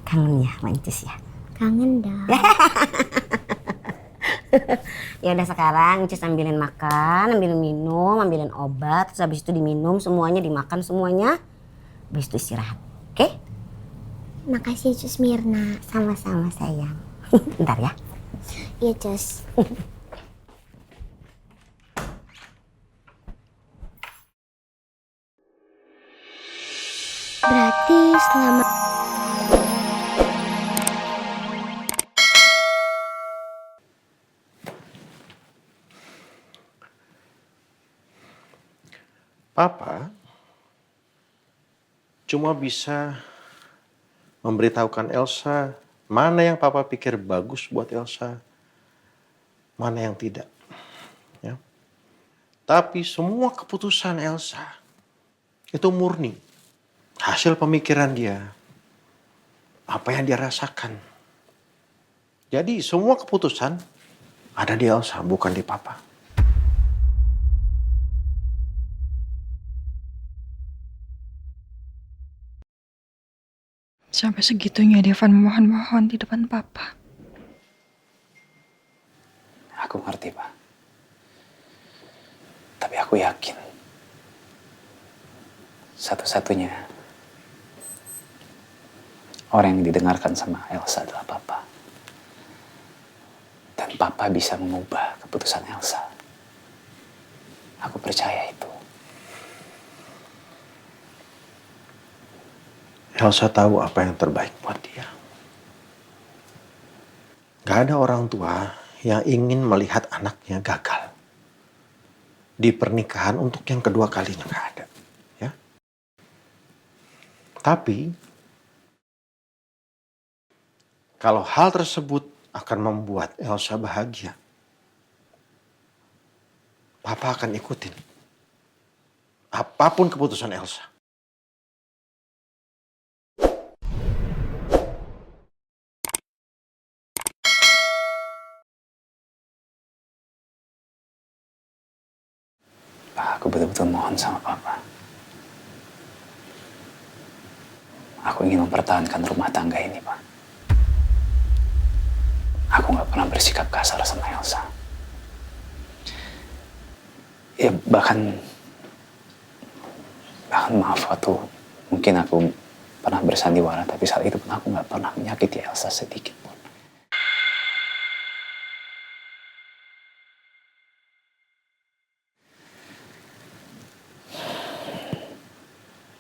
Kangen ya Mbak Incus ya? Kangen dah. Ya udah sekarang Incus ambilin makan, ambilin minum, ambilin obat, terus habis itu diminum semuanya, dimakan semuanya. Habis itu istirahat. Oke? Makasih Cus Mirna. Sama-sama sayang. Bentar ya. Iya Cus. Berarti selama Papa cuma bisa memberitahukan Elsa mana yang Papa pikir bagus buat Elsa, mana yang tidak. Ya. Tapi semua keputusan Elsa itu murni hasil pemikiran dia, apa yang dia rasakan. Jadi semua keputusan ada di Elsa, bukan di Papa. Sampai segitunya Devan memohon-mohon di depan papa. Aku ngerti, Pak. Tapi aku yakin satu-satunya orang yang didengarkan sama Elsa adalah Papa. Dan Papa bisa mengubah keputusan Elsa. Aku percaya itu. Elsa tahu apa yang terbaik buat dia. Gak ada orang tua yang ingin melihat anaknya gagal di pernikahan untuk yang kedua kalinya, gak ada. Ya. Tapi kalau hal tersebut akan membuat Elsa bahagia, Papa akan ikutin apapun keputusan Elsa. Pak, aku betul-betul mohon sama Papa. Aku ingin mempertahankan rumah tangga ini, Pak. Aku gak pernah bersikap kasar sama Elsa. Ya bahkan maaf waktu mungkin aku pernah bersandiwara, tapi saat itu pun aku gak pernah menyakiti Elsa sedikit pun.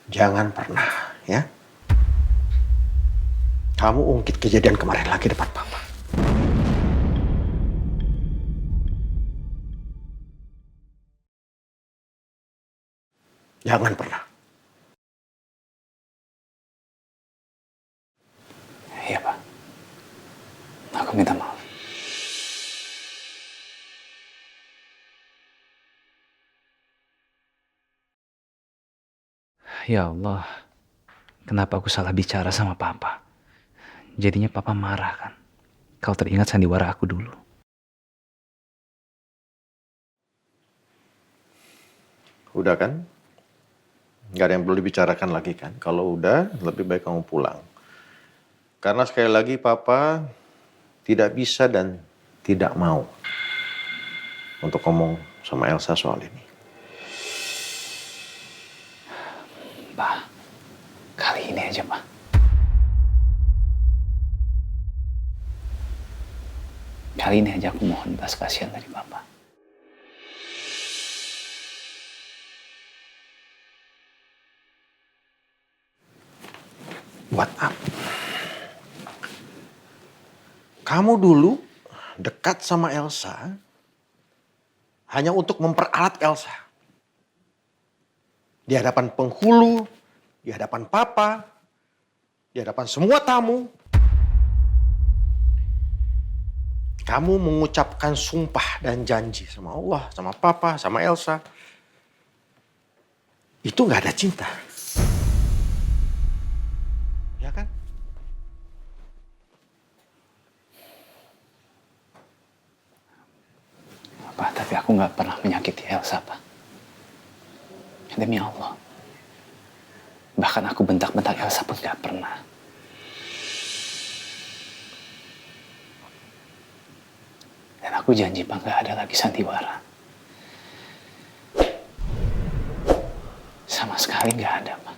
Jangan pernah, ya. Kamu ungkit kejadian kemarin lagi depan Papa. Jangan pernah. Iya, Pak. Aku minta maaf. Ya Allah, kenapa aku salah bicara sama Papa? Jadinya Papa marah kan? Kau teringat sandiwara aku dulu. Udah kan? Gak ada yang perlu dibicarakan lagi kan? Kalau udah, lebih baik kamu pulang. Karena sekali lagi Papa tidak bisa dan tidak mau untuk ngomong sama Elsa soal ini. Pak, kali ini aja, Pak. Kali ini aja aku mohon belas kasihan dari Papa. Buat apa? Kamu dulu dekat sama Elsa hanya untuk memperalat Elsa. Di hadapan penghulu, di hadapan Papa, di hadapan semua tamu. Kamu mengucapkan sumpah dan janji sama Allah, sama Papa, sama Elsa. Itu gak ada cinta. Ya kan? Pak, tapi aku nggak pernah menyakiti Elsa, Pak. Demi Allah. Bahkan aku bentak-bentak Elsa pun gak pernah. Dan aku janji Pak gak ada lagi sandiwara. Sama sekali gak ada, Pak.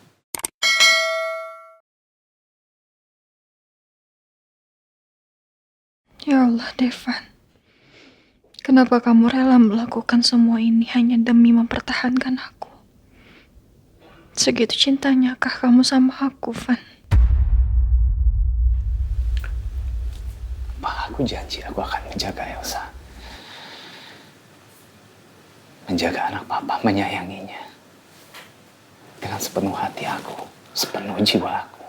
Ya Allah, Devan. Kenapa kamu rela melakukan semua ini hanya demi mempertahankan aku? Segitu cintanya kah kamu sama aku, Van? Pak, aku janji aku akan menjaga Elsa. Menjaga anak papa, menyayanginya. Dengan sepenuh hati aku, sepenuh jiwa aku.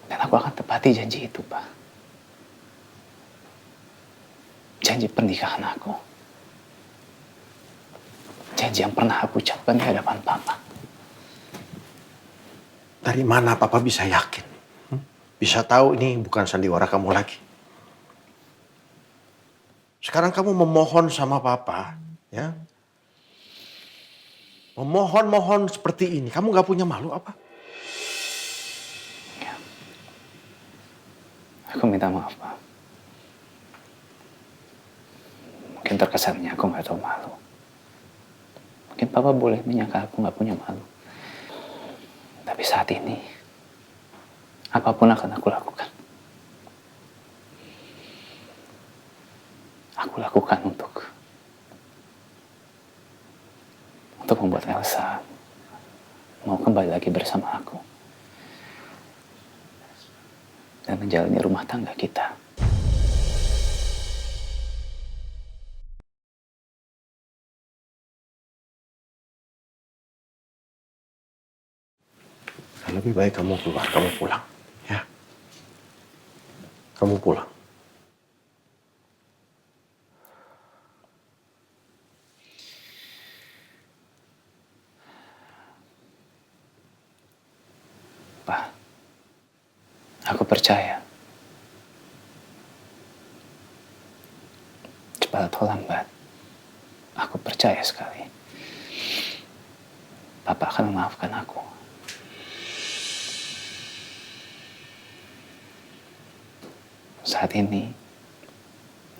Dan aku akan tepati janji itu, Pak. Janji pernikahan aku. Janji yang pernah aku ucapkan di hadapan papa. Dari mana papa bisa yakin? Bisa tahu ini bukan sandiwara kamu lagi. Sekarang kamu memohon sama papa, ya? Memohon-mohon seperti ini. Kamu gak punya malu apa? Aku minta maaf, Pak. Mungkin terkesannya aku gak tahu malu. Mungkin papa boleh menyangka aku gak punya malu. Tapi saat ini, apapun akan aku lakukan. Aku lakukan untuk membuat Elsa mau kembali lagi bersama aku. Dan menjalani rumah tangga kita. Lebih baik kamu keluar, kamu pulang. Ya. Kamu pulang. Pak, aku percaya. Cepat atau lambat, aku percaya sekali. Papa akan memaafkan aku. Saat ini,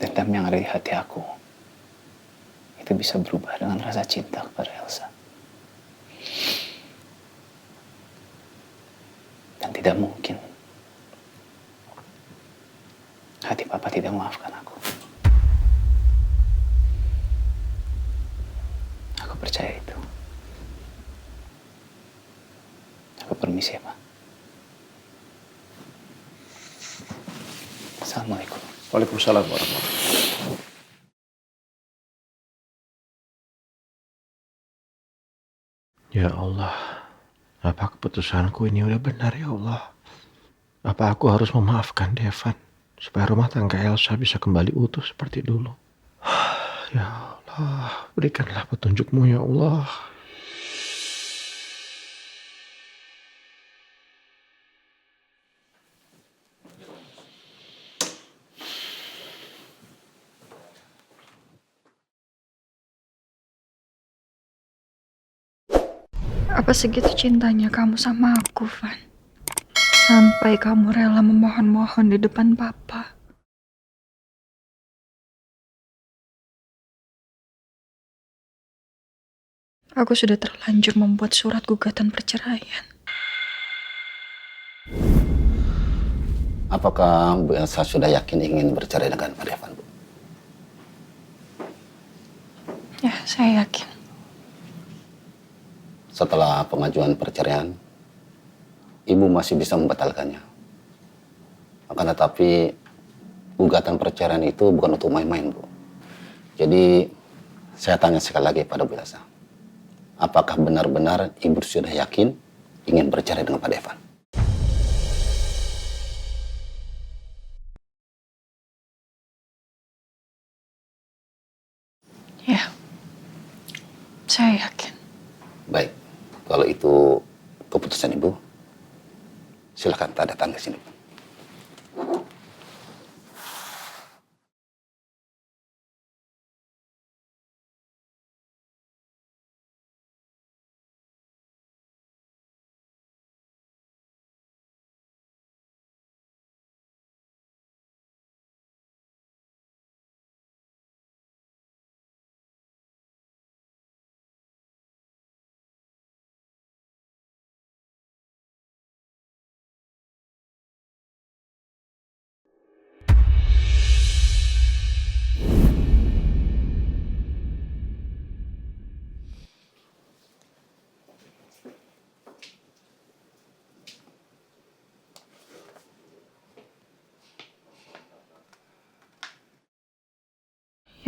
dendam yang ada di hati aku itu bisa berubah dengan rasa cinta kepada Elsa. Dan tidak mungkin hati papa tidak memaafkan aku. Aku percaya itu. Aku permisi ya, Pak. Assalamualaikum. Waalaikumsalam warahmatullahi wabarakatuh. Ya Allah, apa keputusanku ini udah benar ya Allah? Apa aku harus memaafkan Devan supaya rumah tangga Elsa bisa kembali utuh seperti dulu? Ya Allah, berikanlah petunjukmu ya Allah. Apa segitu cintanya kamu sama aku, Van? Sampai kamu rela memohon-mohon di depan papa. Aku sudah terlanjur membuat surat gugatan perceraian. Apakah Bu Elsa sudah yakin ingin bercerai dengan Pak Devan, Bu? Ya, saya yakin. Setelah pengajuan perceraian, Ibu masih bisa membatalkannya. Akan tetapi, gugatan perceraian itu bukan untuk main-main, Bu. Jadi, saya tanya sekali lagi pada Bu Elsa. Apakah benar-benar Ibu sudah yakin ingin bercerai dengan Pak Devan? Ya, saya yakin. Baik, kalau itu keputusan Ibu, silakan tanda tangan di sini.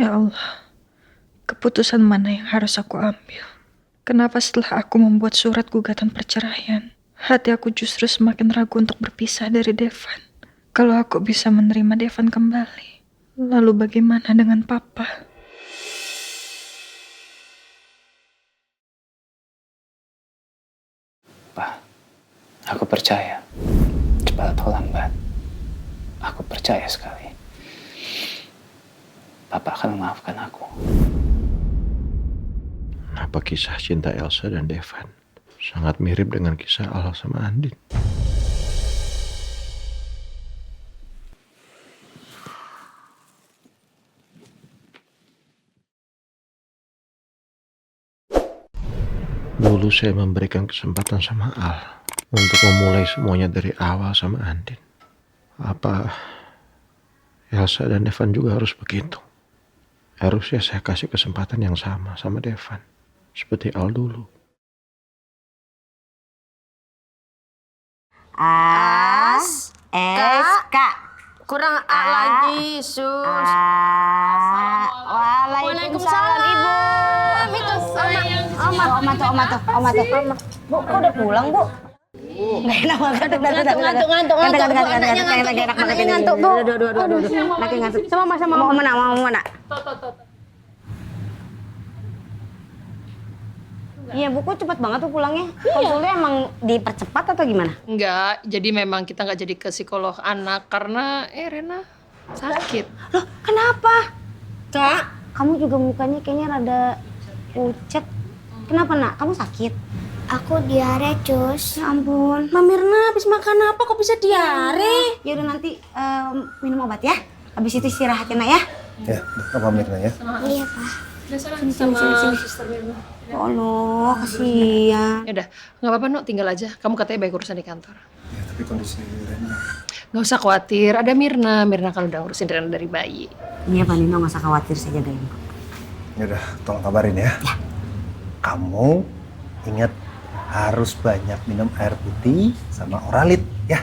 Ya Allah, keputusan mana yang harus aku ambil? Kenapa setelah aku membuat surat gugatan perceraian, hati aku justru semakin ragu untuk berpisah dari Devan? Kalau aku bisa menerima Devan kembali, lalu bagaimana dengan Papa? Pak, aku percaya. Cepat atau lambat, aku percaya sekali. Papa akan memaafkan aku. Apa kisah cinta Elsa dan Devan sangat mirip dengan kisah Al sama Andin? Dulu saya memberikan kesempatan sama Al untuk memulai semuanya dari awal sama Andin. Apa Elsa dan Devan juga harus begitu? Harusnya saya kasih kesempatan yang sama Devan. Seperti Al dulu. As, S, K. Kurang A lagi, Sus. Waalaikumsalam Ibu. Oma tuh. Bu, kok udah pulang, Bu? Nggak enak banget. Ngantuk, anaknya ngantuk, Bu. Anaknya ngantuk. Sama mana? Iya, Bu, kok cepet banget tuh pulangnya? Konsulnya emang dipercepat atau gimana? Enggak, jadi memang kita nggak jadi ke psikolog anak karena Rena sakit. Loh, kenapa? Kak, kamu juga mukanya kayaknya rada pucet. Kenapa, Nak? Kamu sakit? Aku diare, Cus. Ya ampun. Mbak Mirna habis makan apa kok bisa diare? Ya udah nanti minum obat ya. Habis itu istirahatin, Nak ya. Ya, udah pamit lah ya. Iya, Pak. Sini. Oh, Allah, kasihan. Ya udah, nggak apa-apa, Nuk, tinggal aja. Kamu katanya baik urusan di kantor. Ya, tapi kondisi Rena. Nggak usah khawatir, ada Mirna. Mirna kan udah ngurusin Rena dari bayi. Iya, Pak Nino, nggak usah khawatir, saya jagain kok. Ya udah, tolong kabarin ya. Kamu ingat harus banyak minum air putih sama oralit ya.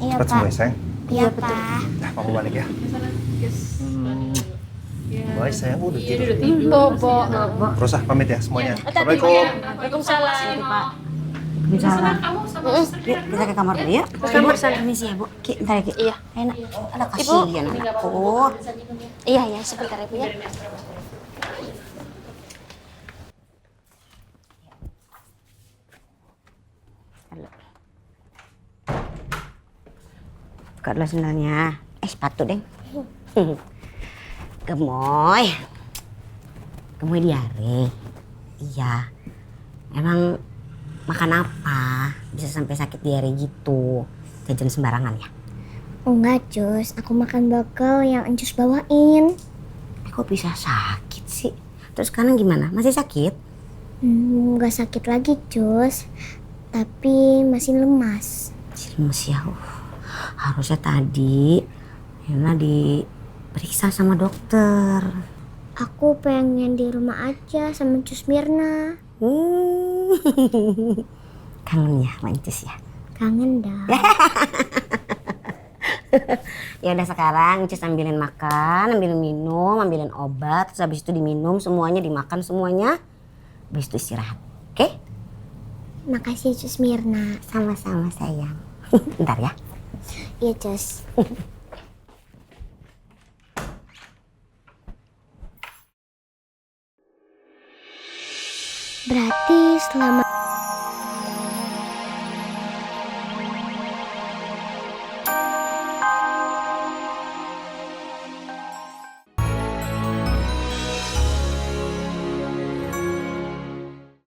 Iya, Cepat sembuh Pak. ya, sayang. Iya, Pak. Nah, kamu balik ya. Baik, sayang. Udah tidur. Bobo. Terus pamit ya semuanya. Assalamualaikum. Waalaikumsalam. Misalnya, yuk kita ke kamar dulu ya. Kamar sana. Permisi ya, Bu. Ki, bentar ya, Ki. Iya. Enak. Ada kasihan anakku. Iya, sebentar ya, Bu ya. Buka dulu sendalnya. Sepatu, Deng. Gemoy diare. Iya. Emang makan apa? Bisa sampai sakit diare gitu. Jajan sembarangan ya? Enggak, Cus. Aku makan bekal yang Encus bawain. Kok bisa sakit sih? Terus sekarang gimana? Masih sakit? Nggak sakit lagi, Cus. Tapi masih lemas. Masih lemes ya. Harusnya tadi Yana diperiksa sama dokter. Aku pengen di rumah aja sama Cus Mirna. Kangen ya sama Incus ya? Kangen dah. Ya udah sekarang Incus ambilin makan, ambilin minum, ambilin obat, terus habis itu diminum semuanya, dimakan semuanya. Habis itu istirahat. Oke? Makasih, Cus Mirna. Sama-sama sayang. Bentar ya. Iya, Cus. Berarti selama